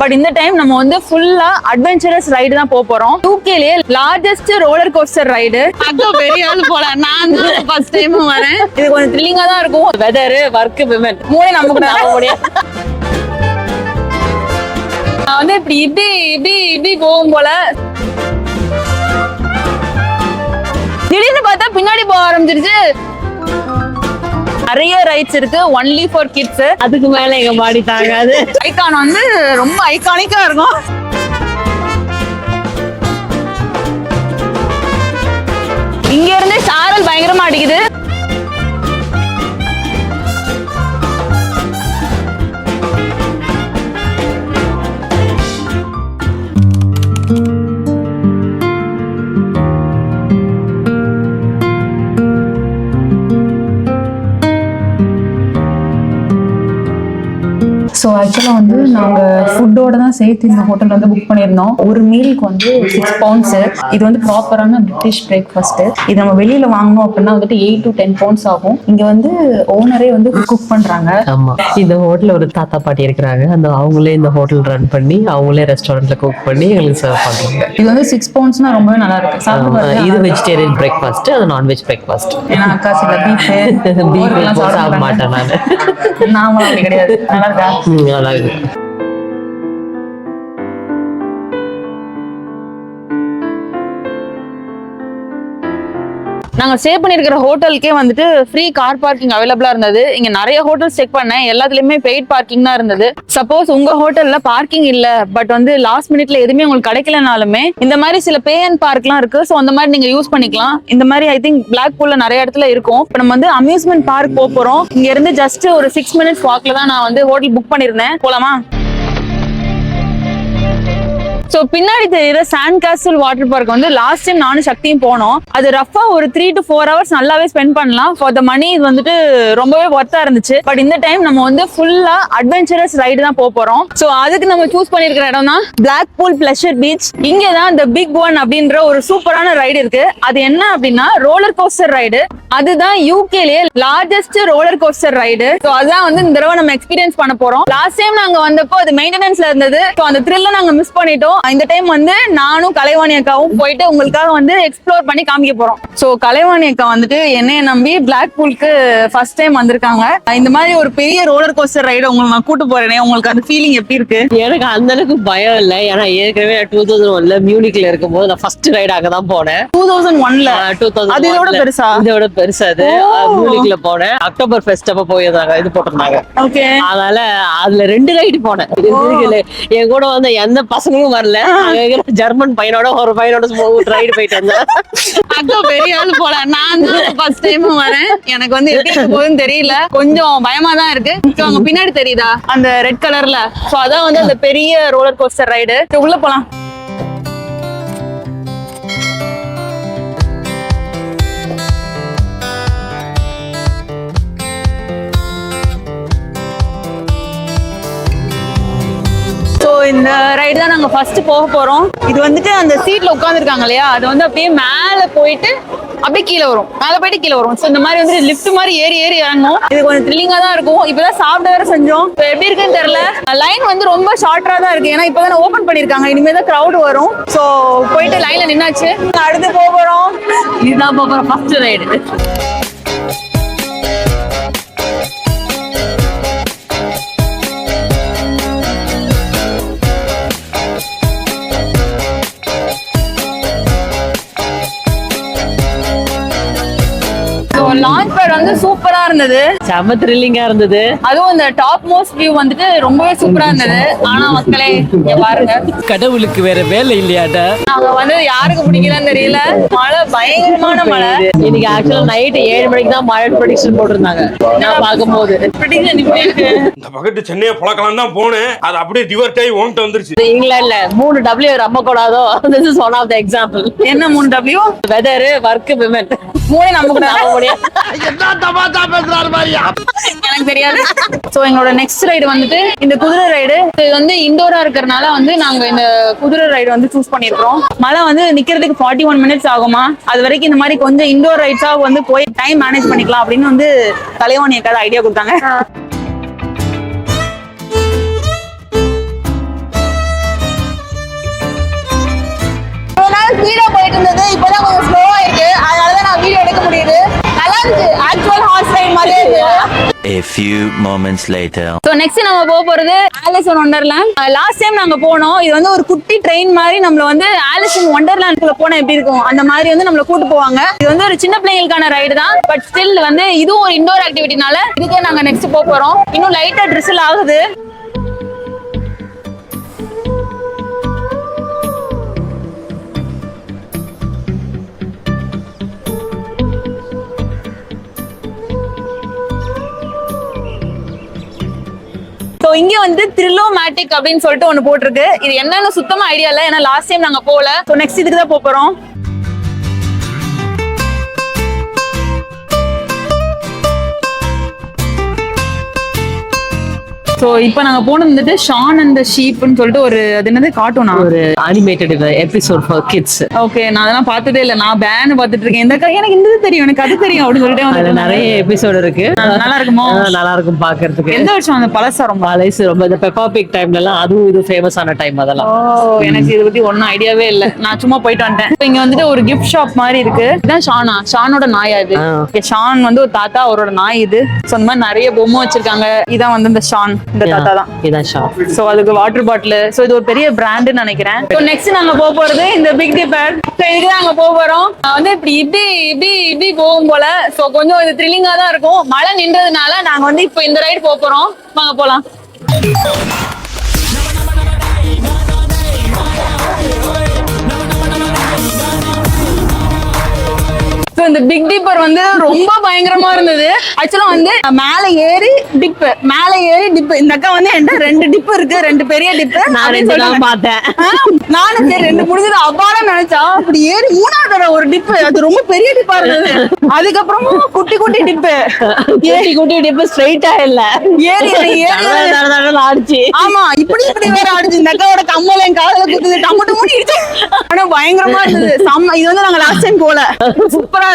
But இந்த time நம்ம வந்து ஃபுல்லா அட்வென்ச்சரஸ் ரைடு தான் போறோம். யூகேலயே லார்ஜஸ்ட் ரோலர் கோஸ்டர் ரைடு. அது பெரிய ஆளு போல. நான் ஃபர்ஸ்ட் டைம் வரேன். இது கொஞ்சம் த்ரில்லிங்கா தான் இருக்கும். வெதர், வர்க், விமன் மூணே நமக்கு நம்ப முடியாது. நான் வந்து இப்படி இப்படி இப்படி இப்படி போகும் போல திடீர்னு பார்த்தா பின்னாடி போக ஆரம்பிச்சிருச்சு. நிறைய ரைட்ஸ் இருக்கு, ஒன்லி ஃபார் கிட்ஸ். அதுக்கு மேல எங்க பாடி தாங்காது. ஐகான் வந்து ரொம்ப ஐகானிக்கா இருக்கும். இங்க இருந்து சாரல் பயங்கரமா அடிக்குது. ஸோ ஆக்சுவலாக வந்து நாங்கள் ஃபுட்டோட தான் சேர்த்து இந்த ஹோட்டல் வந்து புக் பண்ணியிருந்தோம். ஒரு மீலுக்கு வந்து 6 pounds. இது வந்து ப்ராப்பரான பிரிட்டிஷ் பிரேக்ஃபாஸ்ட். இது நம்ம வெளியில வாங்கணும் அப்படின்னா வந்துட்டு 8 to 10 pounds ஆகும். இங்க வந்து ஓனரே வந்து குக் பண்றாங்க. ஆமா, இந்த ஹோட்டல்ல ஒரு தாத்தா பாட்டி இருக்கிறாங்க. அந்த அவங்களே இந்த ஹோட்டல் ரன் பண்ணி அவங்களே ரெஸ்டாரண்ட்ல குக் பண்ணி எங்களுக்கு சர்வ் பண்றாங்க. இது வந்து 6 poundsனா ரொம்பவே நல்லா இருக்கு. சாப்பிட்டு இது வெஜிடேரியன் பிரேக்ஃபாஸ்ட், அது நான்வெஜ் பிரேக்ஃபாஸ்ட். ஏன்னா அக்கா சில பீஃப் சாப்பிட மாட்டேன் நாம அப்படி கிடையாது. நல்லா இருக்கா? நல்லா இருக்கு. நாங்க ஸ்டே பண்ணிருக்கிற ஹோட்டலுக்கே வந்துட்டு ஃப்ரீ கார் பார்க்கிங் அவைலபிளா இருந்தது. இங்க நிறைய ஹோட்டல்ஸ் செக் பண்ணேன், எல்லாத்துலயுமே பெய்ட் பார்க்கிங் தான் இருந்தது. சப்போஸ் உங்க ஹோட்டல்ல பார்க்கிங் இல்ல, பட் வந்து லாஸ்ட் மினிட்ல எதுவுமே உங்களுக்கு கிடைக்கலனாலுமே இந்த மாதிரி சில பே அண்ட் பார்க்லாம் இருக்கு. ஸோ அந்த மாதிரி நீங்க யூஸ் பண்ணிக்கலாம். இந்த மாதிரி ஐ திங்க் பிளாக்பூல்ல நிறைய இடத்துல இருக்கும். இப்போ நம்ம வந்து அம்யூஸ்மெண்ட் பார்க் போறோம். இங்க இருந்து ஜஸ்ட் ஒரு 6 minutes வாக்ல தான் நான் வந்து ஹோட்டல் புக் பண்ணிருந்தேன். போலாமா? சோ பின்னாடி தெரியுற சாண்ட் கேஸ்டில் வாட்டர் பார்க் வந்து லாஸ்ட் டைம் நானும் சக்தியும் போனோம். அது ரஃபா ஒரு 3 to 4 hours நல்லாவே ஸ்பெண்ட் பண்ணலாம். ஃபார் த மணி இது வந்துட்டு ரொம்பவே ஒர்த்தா இருந்துச்சு. பட் இந்த டைம் நம்ம வந்து ஃபுல்லா அட்வென்ச்சரஸ் ரைடு தான் போறோம். சோ அதுக்கு நம்ம சூஸ் பண்ணிருக்கிற இடம் தான் பிளாக்பூல் பிளஷர் பீச். இங்க தான் த பிக் ஒன் அப்படின்ற ஒரு சூப்பரான ரைடு இருக்கு. அது என்ன அப்படின்னா ரோலர் கோஸ்டர் ரைடு. அதுதான் யூகேலயே largest roller coaster ride. So அதான் வந்து இந்த தடவை நம்ம எக்ஸ்பீரியன்ஸ் பண்ண போறோம். லாஸ்ட் டைம் நாங்க வந்தப்போ அது மெயின்டெனன்ஸ்ல இருந்தது. சோ அந்த த்ரில்ல நாங்க மிஸ் பண்ணிட்டோம். இந்த டைம் வந்து நானும் கலைவாணி அக்காவும் போயிட்டு உங்களுக்காக வந்து எக்ஸ்ப்ளோர் பண்ணி காமிக்க போறோம். சோ கலைவாணி அக்கா வந்துட்டு என்னைய நம்பி பிளாக்பூலுக்கு ஃபர்ஸ்ட் டைம் வந்திருக்காங்க. இந்த மாதிரி ஒரு பெரிய ரோலர் கோஸ்டர் ரைடு உங்களுக்கு நான் கூட்டு போறேனே, உங்களுக்கு அந்த ஃபீலிங் எப்படி இருக்கு? எனக்கு அந்த அளவுக்கு பயம் இல்லை. ஏன்னா ஏற்கனவே 2001ல மியூனிக்ல இருக்கும்போது நான் ஃபர்ஸ்ட் ரைடு அங்கதான் போனேன். 2001ல? அது இதோட பெருசா? இதோட பெருசு. அது மியூனிக்ல போனேன். அக்டோபர் ஃபெஸ்ட் அப்ப போயிருந்தாங்க, இது போட்டிருந்தாங்க. ஓகே. அதனால அதுல 2 ரைடு போனேன். என் கூட வந்து எந்த பசங்களும் வரல. ஜெர்மன் பையனோட ஒரு பையனோட ரைடு போயிட்டு வந்தேன். அக்கா பெரிய ஆளு போல. நான் ஃபர்ஸ்ட் டைம் வரேன். எனக்கு வந்து எப்படி போகுதுன்னு தெரியல, கொஞ்சம் பயமா தான் இருக்கு. அங்க பின்னாடி தெரியுதா அந்த ரெட் கலர்ல? சோ அதான் வந்து அந்த பெரிய ரோலர் கோஸ்டர் ரைடு. உள்ள போலாம். இந்த ரைடு தான் நாங்க ஃபர்ஸ்ட் போக போறோம். இது வந்துட்டு அந்த சீட்ல உட்கார்ந்துருக்காங்க இல்லையா, அது வந்து அப்படியே மேல போயிட்டு அப்படியே கீழே வரும், மேல போயிட்டு கீழே வரும். சோ இந்த மாதிரி வந்து லிஃப்ட் மாதிரி ஏறி ஏறி இறங்கும். இது கொஞ்சம் த்ரில்லிங்கா தான் இருக்கும். இப்பதான் சாப்பிட வேற செஞ்சோம். எப்படி இருக்குன்னு தெரியல. லைன் வந்து ரொம்ப ஷார்ட்டா தான் இருக்கு, ஏன்னா இப்பதான் ஓபன் பண்ணிருக்காங்க. இனிமே தான் கிரௌட் வரும். சோ போயிட்டு லைன்ல நின்னாச்சு. அடுத்து போக போறோம். இதுதான் போறோம் ஃபர்ஸ்ட் ரைடு. லான்ச் பேட் வந்து சூப்பரா இருந்தது, செம த்ரில்லிங்கா இருந்தது. அதுவும் இந்த டாப் மோஸ்ட் வியூ வந்துட்டு ரொம்பவே சூப்பரா இருந்தது. ஆனா மக்களே இங்க பாருங்க, கடவுளுக்கு வேற வேலை இல்லையாடா. நாங்க வந்து யாருக்கு பிடிக்கலன்னு தெரியல, மழை பயங்கரமான மழை. இன்னைக்கு ஆக்சுவலா நைட் 7 மணிக்கு தான் மழை ப்ரெடிக்ஷன் போட்டிருந்தாங்க. நான் பார்க்கும்போது ப்ரெடிக்ஷன் இப்படி இருக்கு. இந்த பக்கத்து சென்னையை பழக்கலாம் தான் போனேன், அது அப்படியே டிவர்ட் ஆகி ஓன்ட்டு வந்துருச்சு. இங்கிலாந்துல 3 W ரொம்ப கூடாதோ. This is one of the example. என்ன 3 W? Weather, work, women. மூணே நமக்கு நம்ப முடியாது. எனக்கு தெரியாது. சோ எங்களோட நெக்ஸ்ட் ரைடு வந்துட்டு இந்த குதிரை ரைடு. இது வந்து இண்டோரா இருக்கறனால வந்து நாங்க இந்த குதிரை ரைடு வந்து சூஸ் பண்ணிருக்கோம். மழை வந்து நிக்கிறதுக்கு 41 minutes ஆகுமா. அது வரைக்கும் இந்த மாதிரி கொஞ்சம் இண்டோர் ரைட்ஸா வந்து போய் டைம் மேனேஜ் பண்ணிக்கலாம் அப்படின்னு வந்து கலைவாணி ஏதாவது ஐடியா கொடுத்தாங்க. few moments later. So next நம்ம போக போறது ஆலிஸ் இன் ஒண்டர்லேண்ட். லாஸ்ட் டைம் நாங்க போனோம். இது வந்து ஒரு குட்டி ட்ரெயின் மாதிரி நம்மள வந்து ஆலிஸ் இன் ஒண்டர்லேண்ட்ல போனா எப்படி இருக்கும் அந்த மாதிரி வந்து நம்மள கூட்டு போவாங்க. இது வந்து ஒரு சின்ன பிள்ளைங்களுக்கான ரைடு தான். பட் ஸ்டில் வந்து இதுவும் ஒரு இன்டோர் ஆக்டிவிட்டினால இதுக்கே நாங்க நெக்ஸ்ட் போக போறோம். இன்னும் லைட்டா ட்ரிசில் ஆகுது. ஸோ இங்க வந்து த்ரில்லோமேட்டிக் அப்படின்னு சொல்லிட்டு ஒண்ணு போட்டிருக்கு. இது என்னன்னு சுத்தமா ஐடியா இல்ல, ஏன்னா லாஸ்ட் டைம் நாங்க போகல. ஸோ நெக்ஸ்ட் இதுக்கு தான் போறோம். ஸோ இப்போ நாங்க போனது வந்துட்டு ஷான் அண்ட் த ஷீப்னு சொல்லிட்டு ஒரு அது என்னது கார்ட்டூனா ஒரு animated episode for kids. Okay, நான் அதெல்லாம் பார்த்ததே இல்லை. நான் பேன் பார்த்துட்டு இருக்கேன். இந்த எனக்கு இந்த தெரியும், எனக்கு அது தெரியும் அப்படின்னு சொல்லிட்டு அதுல வந்து நிறைய எபிசோட் இருக்கு. நல்லா இருக்குமோ? நல்லா இருக்கும் பாக்குறதுக்கு. எந்த வருஷம் அந்த பழசா ரொம்ப பழசு ரொம்ப இந்த பெப்பா பிக் டைம்ல எல்லாம் அதுவும் இது ஃபேமஸான டைம் அதெல்லாம். எனக்கு இதை பத்தி ஒன்னும் ஐடியாவே இல்ல. நான் சும்மா போயிட்டு வந்துட்டேன். இப்ப இங்க வந்துட்டு ஒரு கிஃப்ட் ஷாப் மாதிரி இருக்கு. இதான் ஷானா? ஷானோட நாயா இது? Okay, ஷான் வந்து ஒரு தாத்தா, அவரோட நாய் இது. ஸோ அந்த மாதிரி நிறைய பொம்மை வச்சிருக்காங்க. இதான் வந்து இந்த ஷான், இந்த தாத்தா தான். இதான் ஷாப். சோ அதுக்கு வாட்டர் பாட்டில். சோ இது ஒரு பெரிய பிராண்ட்னு நினைக்கிறேன். சோ நெக்ஸ்ட் நாங்க போக போறது இந்த பிக் டிப்பர். சோ இதுக்கு நாங்க போக போறோம். வந்து இப்படி போகும் போல. சோ கொஞ்சம் இது த்ரில்லிங்கா தான் இருக்கும். மழை நின்றதுனால நாங்க வந்து இப்போ இந்த ரைடு போக போறோம். வாங்க போலாம். இந்த பிக் டிப்பர் வந்து ரொம்ப பயங்கரமா இருந்தது. ஆக்சுவலா வந்து மேல ஏறி டிப். இந்த அக்கா வந்து என்கிட்ட 2 டிப் இருக்கு, 2 பெரிய டிப். நான் பார்த்தேன். நானும் சரி 2 முடிஞ்சது அவ்வாறு நினைச்சா, அப்படி ஏறி 3வது ஒரு டிப். அது ரொம்ப பெரிய டிப்பா இருந்தது. அதுக்கப்புறமா குட்டி டிப். குட்டி டிப் ஸ்ட்ரைட்டா இல்ல, ஏறி ஆடிச்சு. ஆமா, இப்படி வேற ஆடிச்சு. இந்த அக்காவோட கம்மல் என் காதுல குத்துது. டம்மட்டு மூடிடுச்சு. ஆனா பயங்கரமா இருந்தது. இது வந்து நாங்க லாஸ்ட் டைம் போல. சூப்பரா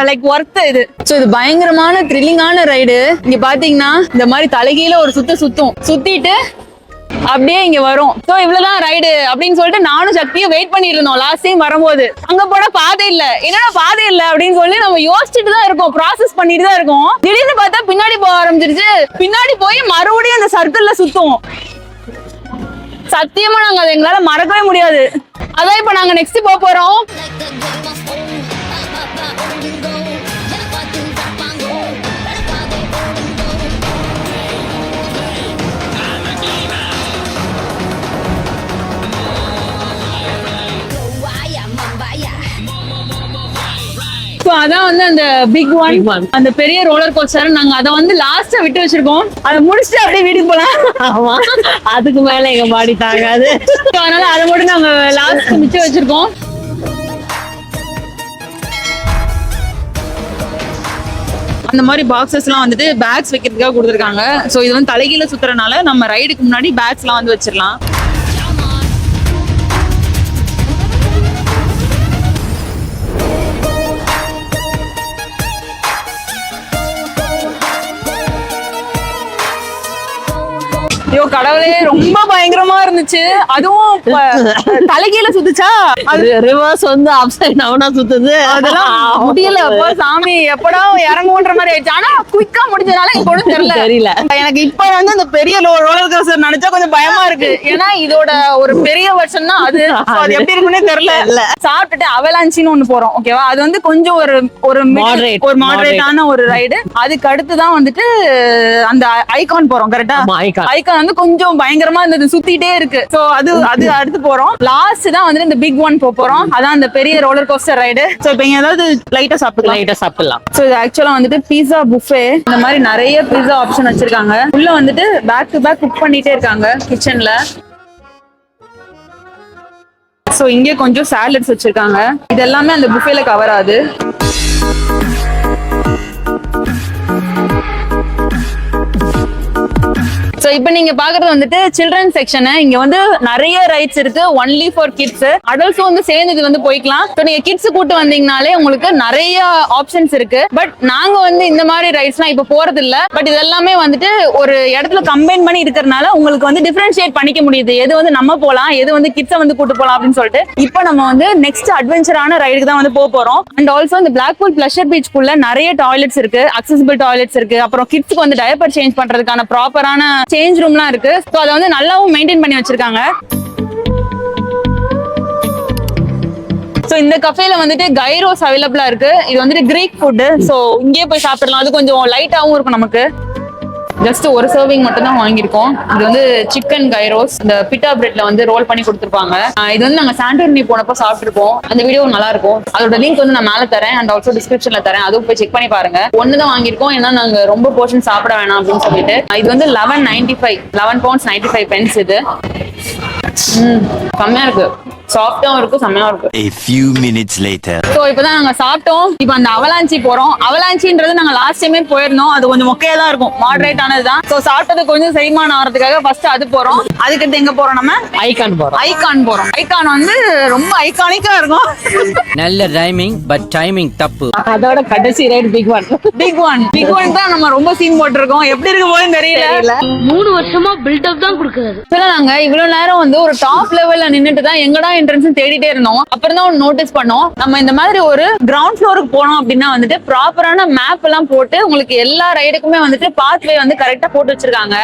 லைக் ஒர்த் இது. சோ இது பயங்கரமான த்ரில்லிங்கான ரைடு. இங்க பாத்தீங்கன்னா இந்த மாதிரி தலைகீழ ஒரு சுத்திட்டு அப்படியே இங்க வரும். சோ இவ்வளவுதான் ரைடு அப்படின்னு சொல்லிட்டு நானும் சக்தியும் வெயிட் பண்ணிட்டு இருந்தோம். லாஸ்ட் டைம் வரும்போது அங்க போட பாதை இல்ல. என்னடா பாதை இல்ல அப்படின்னு சொல்லி நம்ம யோசிச்சுட்டு தான் இருக்கோம், ப்ராசஸ் பண்ணிட்டு தான் இருக்கோம். திடீர்னு பார்த்தா பின்னாடி போக ஆரம்பிச்சிருச்சு. பின்னாடி போய் மறுபடியும் அந்த சர்க்கிள்ல சுத்துவோம். சத்தியமா நாங்க அதை எங்களால மறக்கவே முடியாது. அதான் இப்ப நாங்க நெக்ஸ்ட் போக போறோம். அதான் வந்து அந்த பிக் ஒன், அந்த பெரிய ரோலர் கோஸ்டர். நாங்க அதை வந்து லாஸ்டா விட்டு வச்சிருக்கோம். அதை முடிச்சுட்டு அப்படியே வீட்டுக்கு போலாம். ஆமா, அதுக்கு மேல எங்க பாடி தாங்காது. அதனால அதை மட்டும் நாங்க லாஸ்ட் மிச்சம் வச்சிருக்கோம். அந்த மாதிரி பாக்ஸஸ் எல்லாம் வந்துட்டு பேக்ஸ் வைக்கிறதுக்காக கொடுத்துருக்காங்க. சோ இது வந்து தலைகீழ சுத்துறதுனால நம்ம ரைடுக்கு முன்னாடி பேக்ஸ் எல்லாம் வந்து வச்சிடலாம். ஐயோ கடவுளே, ரொம்ப பயங்கரமா இருந்துச்சு. அதுவும் தலைகீழ சுத்துச்சா, அது ரிவர்ஸ் வந்து அப்சைட் டவுனா சுத்துது. அதெல்லாம் முடியல. அப்போ சாமி எப்படா இறங்குன்ற மாதிரி ஆயிடுச்சு. ஆனா குயிக்கா முடிஞ்சதுனால எனக்கு ஒன்றும் தெரியல. எனக்கு இப்ப வந்து இந்த பெரிய ரோலர் கோஸ்டர் நினைச்சா கொஞ்சம் பயமா இருக்கு. ஏன்னா இதோட ஒரு பெரிய வெர்ஷன் தான் அது. அது எப்படி இருக்குன்னே தெரியல. சாப்பிட்டுட்டு அவலான்சின்னு ஒண்ணு போறோம். ஓகேவா, அது வந்து கொஞ்சம் ஒரு மாடரேட்டான ஒரு ரைடு. அதுக்கு அடுத்துதான் வந்துட்டு அந்த ஐகான் போறோம். கரெக்டா, ஐகான் வந்து கொஞ்சம் பயங்கரமா இருந்தது, சுத்திட்டே இருக்கு. சோ அது அடுத்து போறோம். லாஸ்ட் தான் வந்து இந்த பிக் ஒன் போறோம். அதான் அந்த பெரிய ரோலர் கோஸ்டர் ரைடு. சோ இப்போ ஏதாவது லைட்டா சாப்பிடலாம். சோ இது ஆக்சுவலா வந்துட்டு பீஸா புஃபே. இந்த மாதிரி நிறைய பீஸா ஆப்ஷன் வச்சிருக்காங்க. உள்ள வந்துட்டு பேக் டு பேக் குக் பண்ணிட்டே இருக்காங்க கிச்சன்ல. சோ இங்கே கொஞ்சம் சாலட்ஸ் வச்சிருக்காங்க. இது எல்லாமே அந்த புஃபேல கவர் ஆகுது. சோ இப்போ நீங்க பாக்குறது வந்துட்டு சில்ட்ரன் செக்ஷன். இங்க வந்து நிறைய ரைட்ஸ் இருக்கு, ஒன்லி ஃபார் கிட்ஸ். அடல்ட்ஸும் வந்து சேர்ந்து இது வந்து போய்க்கலாம். ஸோ நீங்க கிட்ஸ் கூட்டு வந்தீங்கனாலே உங்களுக்கு நிறைய ஆப்ஷன்ஸ் இருக்கு. பட் நாங்க வந்து இந்த மாதிரி ரைட்ஸ்லாம் இப்போ போறது இல்ல. பட் இது எல்லாமே வந்துட்டு ஒரு இடத்துல கம்பைன் பண்ணி இருக்கிறதுனால உங்களுக்கு வந்து டிஃபரன்ஷியேட் பண்ணிக்க முடியுது, எது வந்து நம்ம போலாம், எது வந்து கிட்ஸை வந்து கூட்டு போலாம் அப்படின்னு சொல்லிட்டு. இப்போ நம்ம வந்து நெக்ஸ்ட் அட்வென்ச்சரான ரைடுக்கு தான் வந்து போறோம். அண்ட் ஆல்சோ இந்த பிளாக்பூல் பிளஷர் பீச்சுக்குள்ள நிறைய டாய்லெட்ஸ் இருக்கு, அக்சசிபிள் டாய்லெட்ஸ் இருக்கு. அப்புறம் கிட்ஸ்க்கு வந்து டயப்பர் சேஞ்ச் பண்றதுக்கான ப்ராப்பரான சேஞ்ச் ரூம்லாம் இருக்கு. ஸோ அதை வந்து நல்லாவும் மெயின்டைன் பண்ணி வச்சிருக்காங்க. ஸோ இந்த கஃபேல வந்துட்டு கைரோஸ் அவைலபிளா இருக்கு. இது வந்துட்டு கிரீக் ஃபுட். ஸோ இங்கேயே போய் சாப்பிடலாம். அது கொஞ்சம் லைட்டாகவும் இருக்கும். நமக்கு ஜஸ்ட் ஒரு சர்விங் மட்டும் தான் வாங்கியிருக்கோம். இது வந்து சிக்கன் கைரோஸ் இந்த பிட்டா பிரெட்ல வந்து ரோல் பண்ணி கொடுத்துருப்பாங்க. இது வந்து நாங்க சாண்டோரினி போனப்போ சாப்பிட்டுருப்போம். அந்த வீடியோ நல்லா இருக்கும். அதோட லிங்க் வந்து நான் மேல தரேன் அண்ட் ஆல்சோ டிஸ்கிரிப்ஷன்ல தரேன். அதுவும் போய் செக் பண்ணி பாருங்க. ஒன்னு தான் வாங்கியிருக்கோம், ஏன்னா நாங்க ரொம்ப போர்ஷன் சாப்பிட வேணாம் அப்படின்னு சொல்லிட்டு. இது வந்து 11 pounds 95 pence. இது செம்மையா இருக்கு, சாஃப்டாவும் இருக்கு, செம்மையா இருக்கு. A few minutes later. So இப்பதான் நாங்க சாப்பிட்டோம். இப்போ அந்த அவலாஞ்சி போறோம். அவலாஞ்சின்றது நாங்க லாஸ்ட் டைமே போயிருந்தோம். அது கொஞ்சம் மொக்கையா தான் இருக்கும், மாடரேட் ஆனதுதான். சோ சாப்பிட்டது கொஞ்சம் செரிமானம் ஆகிறதுக்காக ஃபர்ஸ்ட் அது போறோம். அதுக்கடுத்து எங்க போறோம்? நம்ம ஐகான் போறோம். ஐகான் வந்து ரொம்ப ஐகானிக்கா இருக்கும். நல்ல ரைமிங் பட் டைமிங் தப்பு. அதோட கடைசி ரைடு பிக் ஒன் தான் நம்ம ரொம்ப சீன் போட்டிருக்கோம். எப்படி இருக்க போதுன்னு தெரியல. 3 வருஷமா பில்டப் தான் கொடுக்குறாரு. நாங்க இவ்வளவு நேரம் வந்து ஒரு டாப் லெவல்ல நின்னுட்டு தான் எங்கடா என்ட்ரன்ஸ் தேடிட்டே இருந்தோம். அப்புறம் தான் நோட்டீஸ் பண்ணோம், நம்ம இந்த மாதிரி ஒரு கிரவுண்ட் ஃப்ளோருக்கு போனோம் அப்படின்னா வந்துட்டு ப்ராப்பரான மேப் எல்லாம் போட்டு உங்களுக்கு எல்லா ரைடுக்குமே வந்துட்டு பாத்வே வந்து கரெக்டா போட்டு வச்சிருக்காங்க.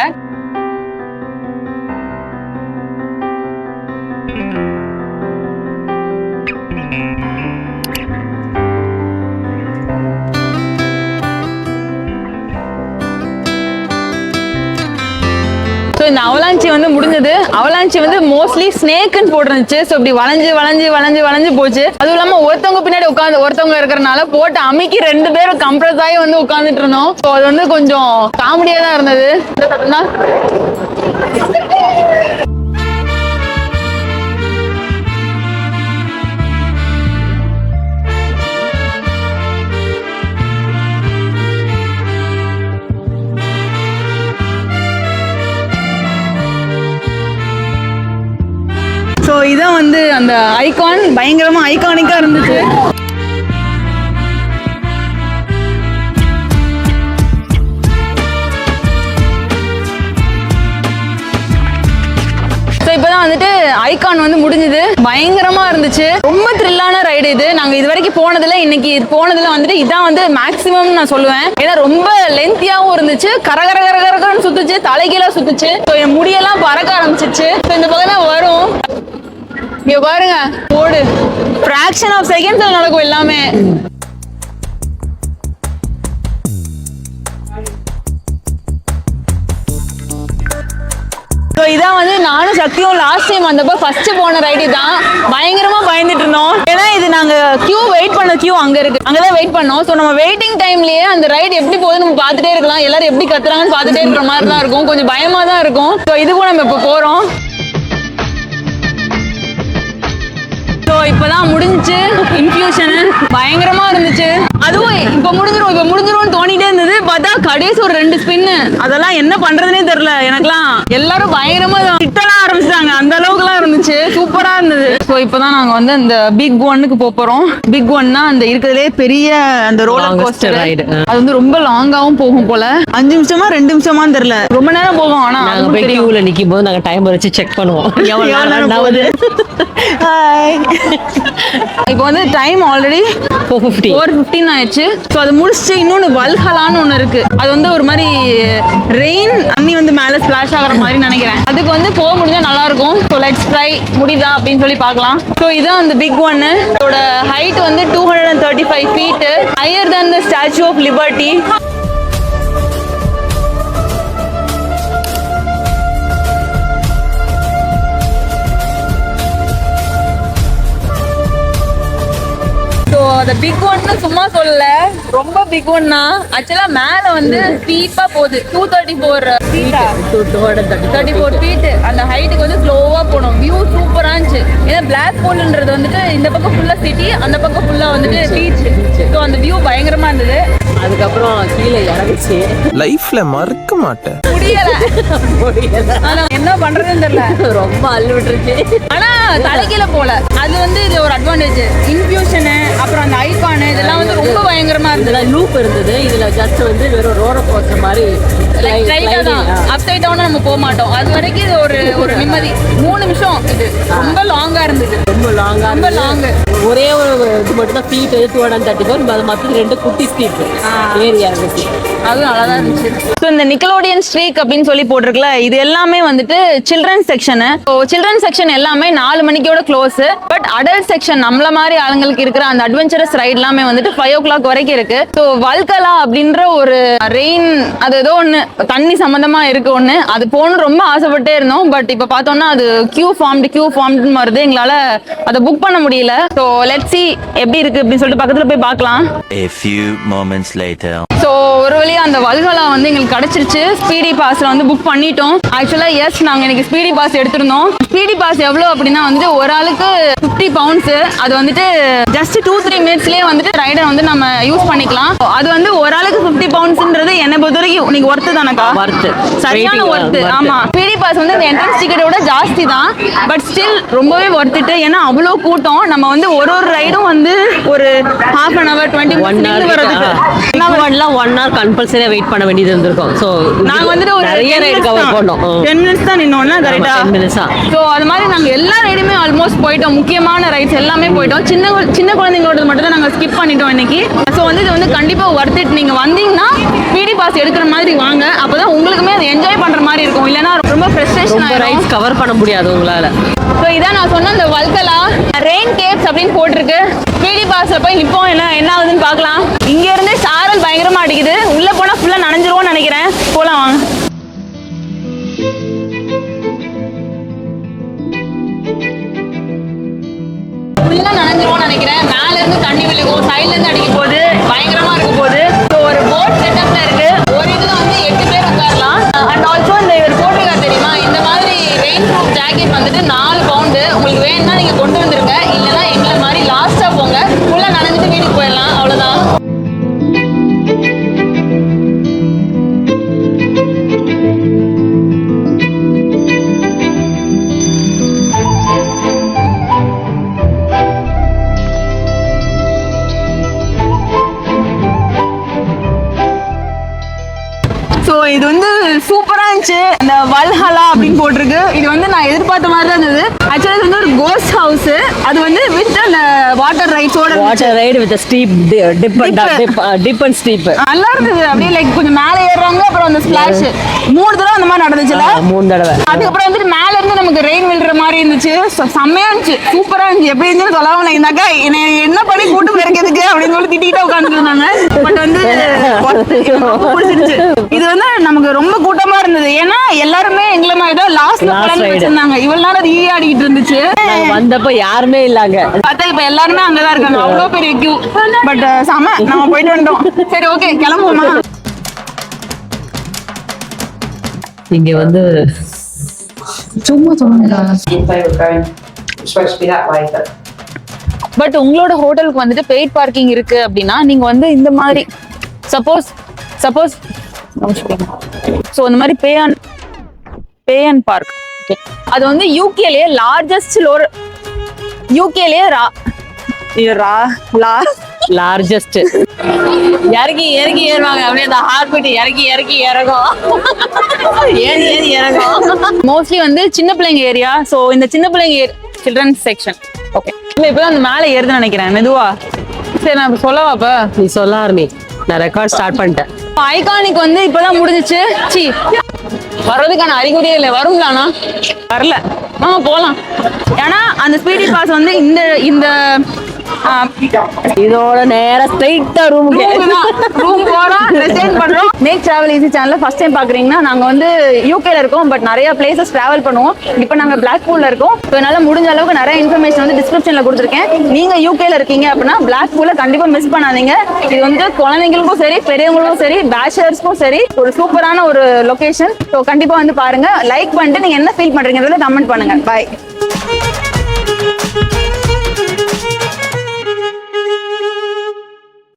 இந்த அவலாஞ்சி வந்து முடிஞ்சது. அவலாஞ்சி வந்து மோஸ்ட்லி ஸ்னேக்னு போட்டுருந்துச்சு. ஸோ இப்படி வளைஞ்சு போச்சு. அதுவும் இல்லாம ஒருத்தவங்க பின்னாடி உட்காந்து ஒருத்தவங்க இருக்கிறனால போட்டு அமுக்கி 2 பேரும் கம்ப்ரஸ் ஆகி வந்து உட்காந்துட்டு இருந்தோம். ஸோ அது வந்து கொஞ்சம் காமெடியா தான் இருந்தது. ஸோ இதான் வந்து அந்த ஐகான் பயங்கரமா ஐகானிக்கா இருந்துச்சு. இப்பதான் வந்துட்டு ஐகான் வந்து முடிஞ்சது. பயங்கரமா இருந்துச்சு, ரொம்ப த்ரில்லான ரைடு இது. நாங்க இது வரைக்கும் போனதுல இன்னைக்கு போனதுல வந்துட்டு இதான் வந்து மேக்ஸிமம் நான் சொல்லுவேன். ஏன்னா ரொம்ப லென்த்தியாவும் இருந்துச்சு, கரகரன்னு சுத்துச்சு, தலைகீழா சுத்துச்சு. என் முடியெல்லாம் பறக்க ஆரம்பிச்சிச்சு. இந்த பக்கம் தான் வரும். இங்க பாருங்க, ஓடு ஃபிராக்ஷன் ஆஃப் செகண்ட்ஸ்ல நடக்கும் எல்லாமே. இதான் வந்து நானும் சக்தியும் லாஸ்ட் டைம் வந்தப்போ ஃபர்ஸ்ட் போன ரைடு தான். பயங்கரமா பயந்துட்டு இருந்தோம். ஏன்னா இது நாங்க வெயிட் பண்ண கியூ அங்க இருக்கு, அங்கதான் வெயிட் பண்ணோம். ஸோ நம்ம வெயிட்டிங் டைம்லயே அந்த ரைடு எப்படி போகுது நம்ம பார்த்துட்டே இருக்கலாம். எல்லாரும் எப்படி கத்துறாங்கன்னு பார்த்துட்டே இருக்கிற மாதிரி தான் இருக்கும். கொஞ்சம் பயமா தான் இருக்கும். ஸோ இதுக்கும் நம்ம இப்போ போறோம். இப்பதான் முடிஞ்சுச்சு இன்ஃபியூஷன். பயங்கரமா இருந்துச்சு. அதுவும் இப்ப முடிஞ்சிரும் தோணிட்டே இருந்தது. பார்த்தா கடைசி ஒரு 2 ஸ்பின். அதெல்லாம் என்ன பண்றதுனே தெரியல எனக்குலாம். எல்லாரும் பயங்கரமா திட்டலாம் ஆரம்பிச்சிட்டாங்க. அந்த அளவுக்கு எல்லாம் இருந்துச்சு, சூப்பரா இருந்தது. ஸோ இப்பதான் நாங்க வந்து அந்த பிக் ஒன்னுக்கு போறோம். பிக் ஒன்னா அந்த இருக்கிறதுலே பெரிய அந்த ரோலர் கோஸ்டர் ரைடு. அது வந்து ரொம்ப லாங்காவும் போகும் போல. 5 நிமிஷமா 2 நிமிஷமான்னு தெரியல, ரொம்ப நேரம் போகும். ஆனா கியூல நிக்கும் போது நாங்க டைம் வச்சு செக் பண்ணுவோம் எவ்வளவு நேரம் ஆகுது. இப்போ வந்து டைம் ஆல்ரெடி 4:15 ஆயிடுச்சு. ஸோ அது முடிச்சுட்டு இன்னொன்னு வல்ஹலான்னு ஒன்று இருக்கு. அது வந்து ஒரு மாதிரி ரெயின் தண்ணி வந்து மேலே ஸ்பிளாஷ் ஆகிற மாதிரி நினைக்கிறேன். அதுக்கு வந்து போக முடிஞ்சா நல்லா இருக்கும். ஸோ லெட்ஸ் ட்ரை, முடியுதா அப்படின்னு சொல்லி பார்க்கலாம். ஸோ இதான் அந்த பிக் ஒன்னு. இதோட ஹைட் வந்து 235 feet, higher than the Statue of Liberty. அந்த பிக் ஒன்னு சும்மா சொல்லல, ரொம்ப பிக் ஒன்னா. ஆக்சுவலா மேல வந்து ஸ்டீப்பா போகுது. 234 feet அந்த ஹைட்டுக்கு வந்து ஸ்லோவா போனோம். வியூ சூப்பரா இருந்துச்சு. ஏன்னா பிளாக் பூல்ன்றது வந்துட்டு இந்த பக்கம் ஃபுல்லா சிட்டி, அந்த பக்கம் ஃபுல்லா வந்துட்டு பீச். ஸோ அந்த வியூ பயங்கரமா இருந்தது. அதுக்கப்புறம் கீழே இறங்குச்சு. லைஃப்ல மறக்க மாட்டேன். முடியல. ஆனா என்ன பண்றதுன்னு தெரியல, ரொம்ப அள்ளு விட்டுருச்சு. ஆனா தலைக்கீழ போல. அது வந்து இது ஒரு அட்வான்டேஜ். இன்ஃபியூஷனு அப்புறம் அந்த ஐகானு இதெல்லாம் வந்து ரொம்ப பயங்கரமா இருந்தது. இதுல லூப் இருந்தது. இதுல ஜஸ்ட் வந்து வெறும் ரோட போற மாதிரி அப்சைட் டவுன் நம்ம போக மாட்டோம். அது வரைக்கும் இது ஒரு நிம்மதி. 3 நிமிஷம். இது ரொம்ப லாங்கா இருந்தது. ரொம்ப லாங். ஒரே ஒரு இது மட்டும் தான் ஃபீட் 234. மற்றது 2 குட்டி ஸ்ட்ரீட் ஏரியா இருந்துச்சு. அது நல்லாதான் இருந்துச்சு. ஸோ இந்த நிக்கலோடியன் ஸ்ட்ரீக் அப்படின்னு சொல்லி போட்டிருக்கல, இது எல்லாமே வந்துட்டு children's section. So children's section எல்லாமே 4 மணிக்கோட க்ளோஸ். பட் அடல்ட் செக்ஷன் நம்மள மாதிரி ஆளுங்களுக்கு இருக்கிற அந்த அட்வென்ச்சரஸ் ரைட் எல்லாமே வந்துட்டு 5 o'clock வரைக்கும் இருக்கு. ஸோ வல்கலா அப்படின்ற ஒரு ரெயின், அது ஏதோ ஒன்று தண்ணி சம்பந்தமா இருக்கு ஒன்று, அது போகணும்னு ரொம்ப ஆசைப்பட்டே இருந்தோம். பட் இப்போ பார்த்தோம்னா அது கியூ ஃபார்ம்டு வருது. எங்களால அதை புக் பண்ண முடியல. ஸோ லெட்ஸ் see எப்படி இருக்கு அப்படின்னு சொல்லிட்டு பக்கத்துல போய் பார்க்கலாம். A few moments later. So ஒரு வழியா அந்த வல்கலா வந்து எங்களுக்கு கிடைச்சிருச்சு. ஸ்பீடி பாஸ்ல வந்து புக் பண்ணிட்டோம். ஆக்சுவலா எஸ், நாங்க இன்னைக்கு ஸ்பீடி பாஸ் எடுத்திருந்தோம். ஸ்பீடி பாஸ் எவ்வளவு அப்படின்னா வந்துட்டு ஒரு ஆளுக்கு 50 pounds. அது வந்துட்டு ஜஸ்ட் 2-3 மினிட்ஸ்லயே வந்துட்டு ரைடர் வந்து நம்ம யூஸ் பண்ணிக்கலாம். அது வந்து ஒரு ஆளுக்கு 50 poundsன்றது என்னை பொறுத்த வரைக்கும் நீங்க ஒர்த்து தானக்கா? ஒர்த்து, சரியான ஒர்த்து. ஆமா, ஸ்பீடி பாஸ் வந்து இந்த என்ட்ரன்ஸ் டிக்கெட்டோட ஜாஸ்தி தான். பட் ஸ்டில் ரொம்பவே ஒர்த்துட்டு. ஏன்னா அவ்வளோ கூட்டம். நம்ம வந்து ஒரு ரைடும் வந்து ஒரு half an hour 20 minutes வரதுக்கு 1 hour கம்பல்சரியா வெயிட் பண்ண வேண்டியது இருந்திருக்கும். சோ நாங்க வந்துட்டு ஒரு நிறைய ரைடு கவர் பண்ணோம். 10 minutes தான் நின்னோம்னா கரெக்ட்டா 10 minutes தான். சோ அது மாதிரி நாங்க எல்லா ரைடுமே ஆல்மோஸ்ட் போயிட்டோம். முக்கியமான ரைட்ஸ் எல்லாமே போயிட்டோம். சின்ன குழந்தைங்களோட மட்டும் தான் நாங்க ஸ்கிப் பண்ணிட்டோம் இன்னைக்கு. சோ வந்து இது வந்து கண்டிப்பா வர்த் இட். நீங்க வந்தீங்கன்னா ஸ்பீடி பாஸ் எடுக்கிற மாதிரி வாங்க. அப்பதான் உங்களுக்குமே அதை என்ஜாய் பண்ற மாதிரி இருக்கும். இல்லனா ரொம்ப ஃப்ரஸ்ட்ரேஷன் ரொம்ப ரைட்ஸ் கவர் பண்ண முடியாது உங்களால. சோ இதான் நான் சொன்ன அந்த வல்கலா ரெயின் கேவ்ஸ் அப்படின்னு போட்டிருக்கு. ஸ்பீடி பாஸ்ல போய் நிப்போம். என்ன ஆகுதுன்னு பார்க்கலாம். இங்க இருந்து சாரல் பயங்கரமா அடிக்குது. உள்ள போனா ஃபுல்லா நனைஞ்சிருவோம்னு நினைக்கிறேன். போலாம் வாங்க. ஃபுல்லா நனைஞ்சிருவோம்னு நினைக்கிறேன். மேல இருந்து தண்ணி விழுகும், சைட்ல இருந்து அடிக்க போகுது. பயங்கரமா இருக்க போகுது. ஸோ ஒரு போட் செட்டப்ல இருக்கு. ஒரு இதுல வந்து 8 பேர் உட்காரலாம். அண்ட் ஆல்சோ இந்த இவர் போட்டிருக்கா தெரியுமா, இந்த மாதிரி ரெயின் ப்ரூஃப் ஜாக்கெட் வந்துட்டு 4 pound. உங்களுக்கு வேணும்னா நீங்க கொண்டு வந்துருங்க. இல்லைன்னா எங்களை மாதிரி லாஸ்டா போங்க. ஃபுல்லா நனைஞ்சிட்டு வீட்டுக்கு போயிடலாம். அவ்வளவுதான். ஸோ இது வந்து சூப்பரா இருந்துச்சு. இந்த வல்ஹலா அப்படின்னு போட்டிருக்கு. இது வந்து நான் எதிர்பார்த்த மாதிரி தான் இருந்தது. ஆக்சுவலா இது வந்து ஒரு கோஸ்ட் ஹவுஸ். அது வந்து வித் அந்த வாட்டர் ரைட்ஸோட water ride with steep dip and steep நல்லா இருந்தது. அப்படியே லைக் கொஞ்சம் மேலே ஏறுறாங்க. அப்புறம் அந்த ஸ்பிளாஷ் 3 தடவை அந்த மாதிரி நடந்துச்சுல. 3 தடவை. அதுக்கப்புறம் வந்துட்டு மேல இருந்து நமக்கு ரெயின் விழுற மாதிரி இருந்துச்சு. செம்மையா இருந்துச்சு, சூப்பரா இருந்துச்சு. எப்படி இருந்துச்சு சொல்லாம இருந்தாக்கா என்ன பண்ணி கூட்டு போயிருக்கிறதுக்கு அப்படின்னு சொல்லி திட்டிகிட்டே உட்காந்துட்டு இருந்தாங்க. பட் வந்து பிடிச்சிருச்சு. இது வந்து நமக்கு ரொம்ப கூட்டமா இருந்தது. ஏன்னா எல்லாருமே எங்களை மாதிரி தான் லாஸ்ட்ல வச்சிருந்தாங்க. இவ்வளவு நேரம் அது ஆடிக்கிட்டு இருந்துச்சு. வந்தப்ப யாருமே இல்லாங்க. பார்த்தா இப்ப எல்லாருமே அங்கதான் இருக்காங்க. அவ்வளவு பெரிய கியூ. பட் செம, நம்ம போயிட்டு வந்துட்டோம். சரி, ஓகே, கிளம்புவோமா? இங்க வந்து சும்மா சொல்லுங்க. பட் உங்களோட ஹோட்டலுக்கு வந்துட்டு பெய்ட் பார்க்கிங் இருக்கு அப்படின்னா நீங்க வந்து இந்த மாதிரி சப்போஸ் ஸோ இந்த மாதிரி பே அண்ட் பார்க். அது வந்து யூகேலயே லார்ஜஸ்ட் யூகேலயே லார்ஜஸ்ட் இறங்கி ஏறுவாங்க. அப்படியே அந்த ஹார்ட் பீட் இறங்கி இறங்கும். ஏறி இறங்கும். மோஸ்ட்லி வந்து சின்ன பிள்ளைங்க ஏரியா. ஸோ இந்த சின்ன பிள்ளைங்க சில்ட்ரன்ஸ் செக்ஷன். ஓகே, இப்பதான் அந்த மேலே ஏறுதுன்னு நினைக்கிறேன் மெதுவா. சரி, நான் சொல்லவா? அப்ப நீ சொல்ல ஆரம்பி. நான் ரெக்கார்ட் ஸ்டார்ட் பண்ணிட்டேன். ஐகானிக் வந்து இப்பதான் முடிஞ்சிச்சு. வர்றதுக்கான அறிகுறியே இல்லை. வரும்லானா வரல. போலாம். ஏன்னா அந்த ஸ்பீடி பாஸ் வந்து இந்த இதோட நேரா ஸ்ட்ரைட்டா ரூம் போறோம், ரெஸ்ட் பண்றோம். மேக் டிராவல் ஈஸி சேனல்ல ஃபர்ஸ்ட் டைம் பாக்குறீங்கன்னா நாங்க வந்து யூகேல இருக்கோம். பட் நிறைய பிளேசஸ் டிராவல் பண்ணுவோம். இப்போ நாங்க பிளாக்பூல்ல இருக்கோம். ஸோ என்னால முடிஞ்ச அளவுக்கு நிறைய இன்ஃபர்மேஷன் வந்து டிஸ்கிரிப்ஷன்ல கொடுத்துருக்கேன். நீங்க யூகேல இருக்கீங்க அப்படின்னா பிளாக்பூல்ல கண்டிப்பா மிஸ் பண்ணாதீங்க. இது வந்து குழந்தைங்களுக்கும் சரி, பெரியவங்களுக்கும் சரி, பேச்சுலர்ஸ்க்கும் சரி ஒரு சூப்பரான ஒரு லொகேஷன். ஸோ கண்டிப்பா வந்து பாருங்க. லைக் பண்ணிட்டு நீங்க என்ன ஃபீல் பண்றீங்கன்றத கமெண்ட் பண்ணுங்க. பாய்.